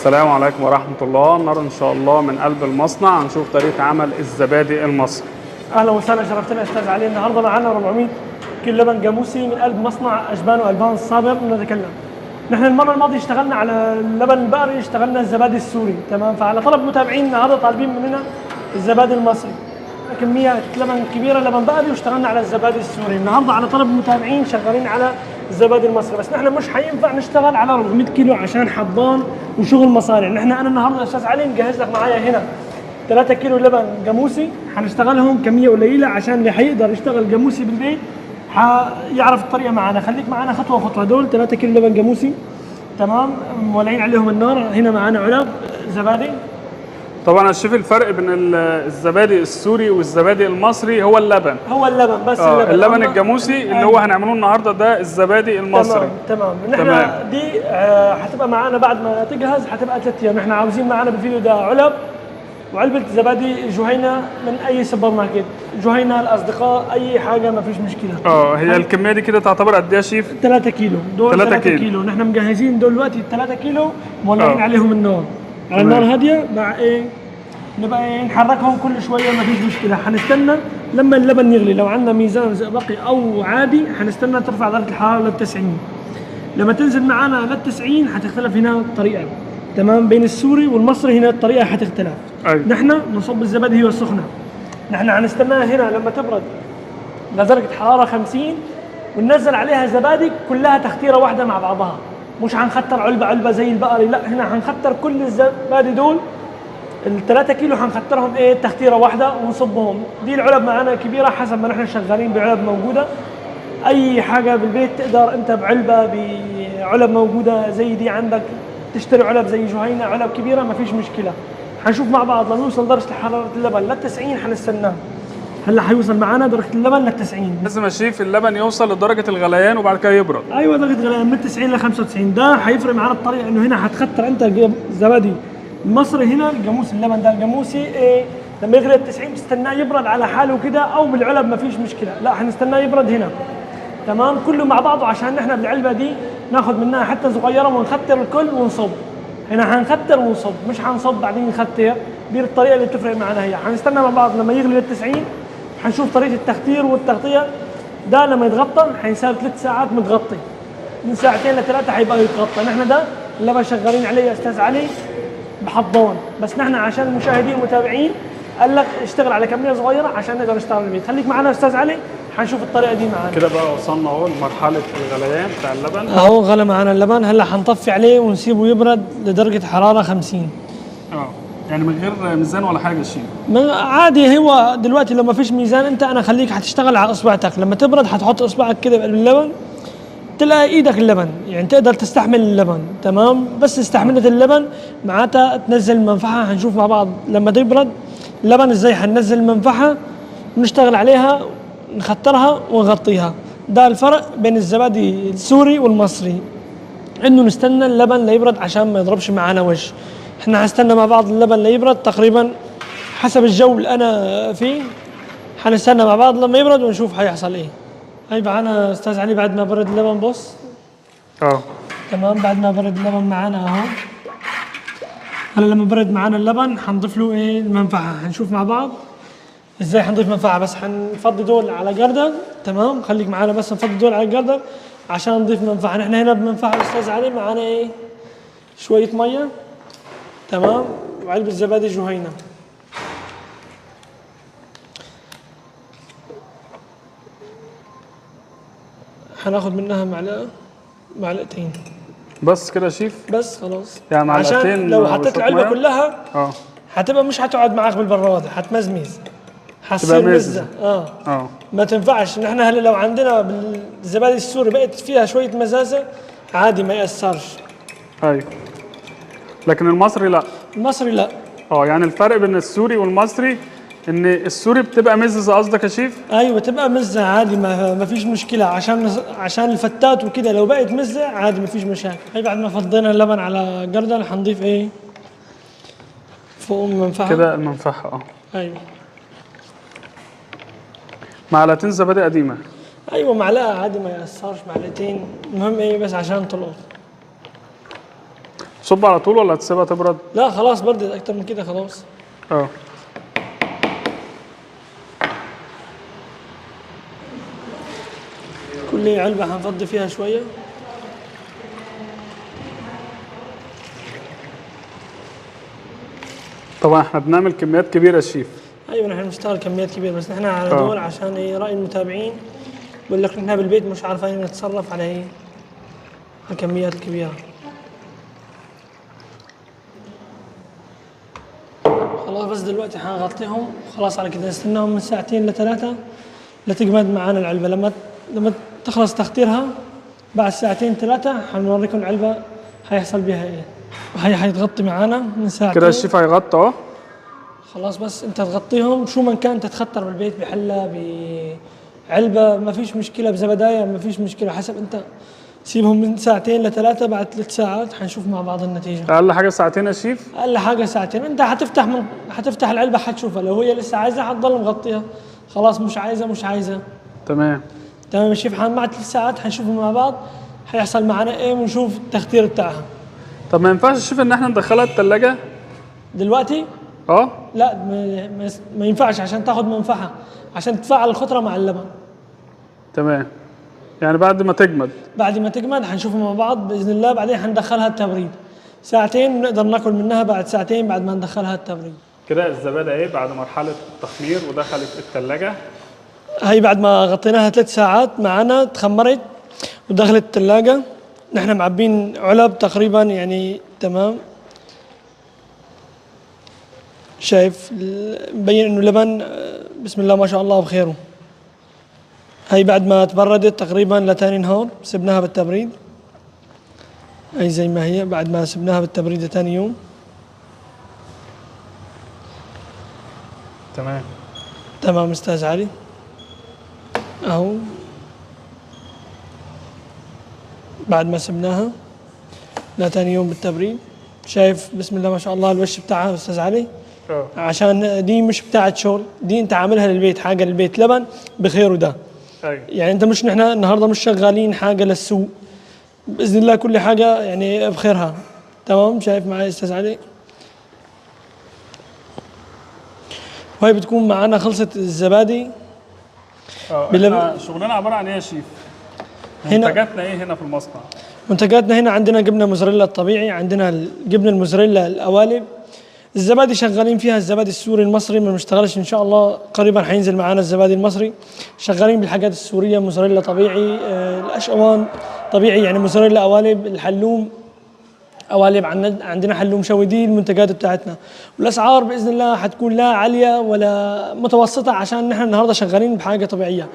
السلام عليكم ورحمة الله. النهارده إن شاء الله من قلب المصنع هنشوف طريقة عمل الزبادي المصري. اهلا وسهلا، شرفتنا استاذ علي. النهارده معانا 400 كيلو لبن جاموسي من قلب مصنع اشبان والبان الصابر. نتكلم نحن المره الماضيه اشتغلنا على اللبن البقري، اشتغلنا الزبادي السوري، تمام. فعلى طلب متابعين النهارده طالبين مننا الزبادي المصري، كميه لبن كبيره لبن بقري، واشتغلنا على الزبادي السوري. النهارده على طلب المتابعين شغالين على الزبادي المصري، بس نحن مش حينفع نشتغل على 400 كيلو عشان حضان وشغل مصانع. انا النهارده استاذ علي مجهز لك معايا هنا 3 كيلو لبن جاموسي، حنشتغلهم كميه قليله عشان اللي حيقدر يشتغل جاموسي بالبيت حيعرف الطريقه معنا. خليك معنا خطوه خطوه. دول 3 كيلو لبن جاموسي، تمام، مولعين عليهم النار. هنا معنا علب زبادي. طبعا الشيف الفرق بين الزبادي السوري والزبادي المصري هو اللبن. هو اللبن بس. اللبن الجاموسي اللي هو هنعمله النهارده ده الزبادي المصري. تمام. نحن دي هتبقى معانا بعد ما تجهز، هتبقى 3 ايام. نحن عاوزين معانا بالفيديو ده علب وعلبة زبادي جهينة من أي سوبر ماركت، جهينة الأصدقاء أي حاجة ما فيش مشكلة. هي الكمية دي كده تعتبر قد إيه يا شيف؟ 3 كيلو. دول 3 كيلو. نحن مجهزين دول دلوقتي 3 كيلو مولعين عليهم النار على النار هادية. مع إيه؟ نبقى نحركهم كل شوية ما فيش مشكلة. حنستنى لما اللبن يغلي. لو عندنا ميزان زئبقي أو عادي حنستنى ترفع درجة الحرارة لل 90. لما تنزل معانا لل 90 حتختلف هنا الطريقة، تمام. بين السوري والمصري هنا الطريقة حتختلف. نحن نصب الزبادي هي سخنه، نحن حنستناها هنا لما تبرد لدرجه حراره 50 وننزل عليها زبادي كلها تختيره واحده مع بعضها. مش حنختر علبه علبه زي البقري، لا، هنا حنختر كل الزبادي دول ال3 كيلو حنخترهم تختيره واحده ونصبهم. دي العلب معنا كبيره حسب ما نحن شغالين بعلب موجوده. اي حاجه بالبيت تقدر انت بعلبه بعلب موجوده زي دي عندك تشتري علب زي جهينه علب كبيره ما فيش مشكله. حنشوف مع بعض لما يوصل درجه حراره اللبن لل 90 حنستناه. هلا حيوصل معنا درجه اللبن لل 90. لازم اشوف اللبن يوصل لدرجه الغليان وبعد كده يبرد. ايوه، درجه غليان من 90 ل 95. ده حيفرق معنا الطريقه، انه هنا حتختر انت زبادي المصري. هنا الجاموسي اللبن ده الجاموسي لما يغلي ال 90 بتستناه يبرد على حاله كده، او بالعلب ما فيش مشكله، لا حنستناه يبرد هنا، تمام، كله مع بعضه، عشان نحن بالعلبه دي ناخذ منها حتى صغيره ونختر الكل ونصب. هنا حنختر ونصب، مش حنصب بعدين نختر. دي الطريقه اللي بتفرق معنا. هي حنستنى مع بعض لما يغلي لل 90 حنشوف طريقه التختير والتغطيه. ده لما يتغطى حيساوي 3 ساعات متغطي، من 2 ل 3 حيبقى يتغطى. نحن ده اللي شغالين عليه يا استاذ علي بحضان، بس نحن عشان المشاهدين والمتابعين قال لك اشتغل على كميه صغيره عشان نقدر نشتغل بالبيت. خليك معنا يا استاذ علي، حنشوف الطريقه دي معانا. كده بقى وصلنا اهو لمرحله الغليان بتاع اللبن. اهو غلى معانا اللبن. هلا حنطفي عليه ونسيبه يبرد لدرجه حراره 50. يعني من غير ميزان ولا حاجه شيء عادي. هو دلوقتي لو ما فيش ميزان انا خليك حتشتغل على اصبعتك. لما تبرد حتحط اصبعك كده بقلب اللبن تلاقي ايدك اللبن، يعني تقدر تستحمل اللبن، تمام. بس استحملت اللبن معناتها تنزل المنفعه. هنشوف مع بعض لما تبرد اللبن ازاي حننزل المنفعه ونشتغل عليها نخترها ونغطيها. ده الفرق بين الزبادي السوري والمصري، انه نستنى اللبن ليبرد عشان ما يضربش معانا وجه. احنا هنستنى مع بعض اللبن ليبرد تقريبا حسب الجو اللي انا فيه. حنستنى مع بعض لما يبرد ونشوف حيحصل ايه. هاي معانا استاذ علي بعد ما برد اللبن. بص تمام، بعد ما برد اللبن معانا اهو. هلا لما برد معانا اللبن حنضيف له المنفعه. هنشوف مع بعض ازاي حنضيف منفعه. بس حنفضي دول على جردل، تمام. خليك معانا بس نفضي دول على الجردل عشان نضيف منفعه. نحن هنا بمنفعه استاذ علي معانا شويه ميه، تمام، وعلبه زبادي جهينه. حناخد منها معلقتين بس كده يا شيف. بس خلاص، يعني معلقتين. عشان لو حطيت العلبه كلها هتبقى مش هتقعد معك بالبراد، حتمزمز، حتصير مزه. ما تنفعش. نحن هلا لو عندنا بالزبادي السوري بقت فيها شويه مزازه عادي ما ياثرش. ايوه، لكن المصري لا. المصري لا. يعني الفرق بين السوري والمصري ان السوري بتبقى مززه قصدك يا شيف؟ ايوه تبقى مزه عادي ما فيش مشكله، عشان الفتات وكده. لو بقت مزه عادي ما فيش مشاكل. هي بعد ما فضينا اللبن على جردل حنضيف فوق المنفعه كده المنفعه. ايوه، معلقتين زبادي قديمه. ايوه معلقه عادي ما ياثرش، معلقتين المهم بس عشان تلقط. هتصب على طول ولا هتسيبها تبرد؟ لا خلاص بردت اكتر من كده خلاص. اه كل علبة هنفضي فيها شوية. طبعا احنا بنعمل كميات كبيره يا شيف. ايوه نحن بنشتغل كميات كبيرة، بس نحن على آه. دول عشان رأي المتابعين بقول لك نحن بالبيت مش عارفين نتصرف على الكميات الكبيرة. خلاص بس دلوقتي حنغطيهم خلاص على كده، نستناهم من ساعتين لثلاثة لتجمد معانا العلبة. لما تخلص تخطيرها بعد ساعتين ثلاثة حنوريكم العلبة هيحصل بها ايه. وهي حيتغطي معانا من ساعتين كده الشيف هيغطي اهو. خلاص بس انت تغطيهم شو من كان تتخطر بالبيت بحلة بعلبة ما فيش مشكلة، بزبداية ما فيش مشكلة، حسب انت. سيبهم من ساعتين لثلاثة، بعد 3 ساعات حنشوف مع بعض النتيجة. اقل حاجه ساعتين يا شيف. اقل حاجه ساعتين. انت حتفتح العلبه حتشوفها، لو هي لسه عايزه حتضل مغطيها، خلاص مش عايزه. تمام. تمام يا شيف. بعد 3 ساعات حنشوفهم مع بعض حيحصل معنا ايه ونشوف التختير بتاعها. طب ما ينفعش الشيف ان احنا ندخلها الثلاجه دلوقتي؟ اه. لا ما ينفعش عشان تاخذ منفعه، عشان تفعل الخضره مع اللبن. تمام. يعني بعد ما تجمد. بعد ما تجمد حنشوفهم مع بعض باذن الله، بعدين حندخلها التبريد ساعتين، بنقدر ناكل منها بعد ساعتين بعد ما ندخلها التبريد. كده الزبادي ايه بعد مرحله التخمير ودخلت الثلاجه. هي بعد ما غطيناها 3 ساعات معنا تخمرت ودخلت الثلاجة. نحن معبين علب تقريبا يعني تمام. شايف مبين انه لبن بسم الله ما شاء الله بخيره. هي بعد ما تبردت تقريبا لتاني نهار سبناها بالتبريد. هي زي ما هي بعد ما سبناها بالتبريد تاني يوم. تمام. تمام استاذ علي. اهو بعد ما سبناها لتاني يوم بالتبريد. شايف بسم الله ما شاء الله الوش بتاعها استاذ علي. عشان دي مش بتاعت شغل، دي انت عاملها للبيت، حاجه للبيت لبن بخيره ده. ايوه. يعني انت مش نحن النهارده مش شغالين حاجه للسوق، باذن الله كل حاجه يعني بخيرها. تمام. شايف معي استاذ علي. وهي بتكون معنا خلصت الزبادي. احنا شغلنا عباره عن ايه يا شيف؟ منتجاتنا ايه هنا في المصنع؟ منتجاتنا هنا عندنا جبنه موزاريلا الطبيعي، عندنا الجبنه الموزاريلا القوالب. الزبادي شغالين فيها الزبادي السوري المصري، ما بنشتغلش ان شاء الله قريبا حينزل معنا الزبادي المصري. شغالين بالحاجات السوريه، موزاريلا طبيعي، الاشقوان طبيعي يعني موزاريلا قوالب، الحلوم قوالب، عندنا حلوم شوي. دي المنتجات بتاعتنا، والاسعار باذن الله حتكون لا عاليه ولا متوسطه عشان نحن النهارده شغالين بحاجه طبيعيه.